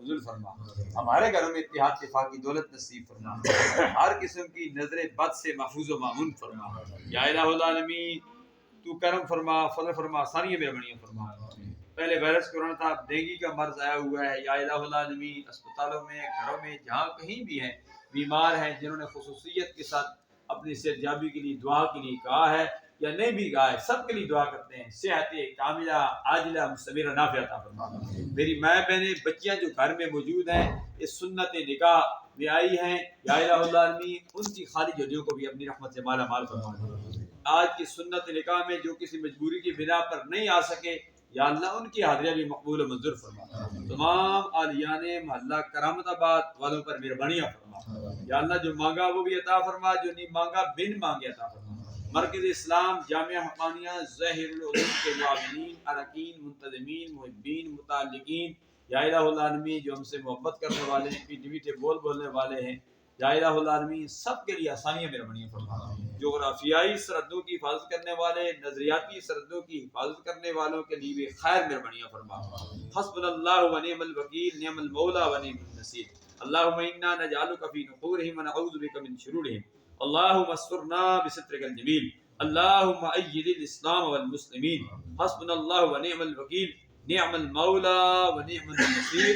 فضل فرما، ہمارے گھروں میں اتحاد اتفاق کی دولت نصیب فرما، ہر قسم کی نظر بد سے محفوظ و معمون فرما۔ یا الہ العالمین تو کرم فرما، فضل فرما، آسانیاں مہربانیاں فرما۔ پہلے وائرس کورونا تھا، اب ڈینگی کا مرض آیا ہوا ہے، یا الہ العالمین اسپتالوں میں، گھروں میں، جہاں کہیں بھی ہیں بیمار ہیں، جنہوں نے خصوصیت کے ساتھ اپنی صحت یابی کے لیے دعا کے لیے کہا ہے یا نہیں بھی کہا ہے، سب کے لیے دعا کرتے ہیں، صحت کاملہ عاجلہ مستمرہ نافع عطا فرما۔ میری ماں بہنیں بچیاں جو گھر میں موجود ہیں، اس سنت نکاح میں آئی ہیں، یا الہ العالمین ان کی خالی جھولیوں کو بھی اپنی رحمت سے مالا مال فرما۔ آج کی سنت نکاح میں جو کسی مجبوری کی بنا پر نہیں آ سکے، یا اللہ ان کی حاضریاں بھی مقبول و منظور فرما۔ تمام عالیان محلہ کرامت آباد والوں پر مہربانیاں فرما۔ یا اللہ جو مانگا وہ بھی عطا فرما، جو نہیں مانگا بن مانگے عطا فرما۔ مرکز اسلام جامعہ حقانیہ ظاہر العلوم کے معاونین، اراکین، منتظمین، محبین، متعلقین، یا الہ العالمین جو ہم سے محبت کرنے والے ہیں، میٹھے میٹھے بول بولنے والے ہیں، یا الہ العالمین سب کے لیے آسانیاں مہربانیاں فرما۔ جغرافیائی سرحدوں کی حفاظت کرنے والے، نظریاتی سرحدوں کی حفاظت کرنے والوں کے لیے بھی خیر مہربانیاں فرما۔ حسبنا اللہ و نعم الوکیل، نعم المولا و نعم النصیر۔ اللہم انا نجعلک فی نحورہم ونعوذ بک من شرورہم۔ اللہم استرنا بسترک الجمیل، اللہم اید الاسلام والمسلمین۔ حسبنا اللہ و نعم الوکیل، نعم المولا و نعم النصیر۔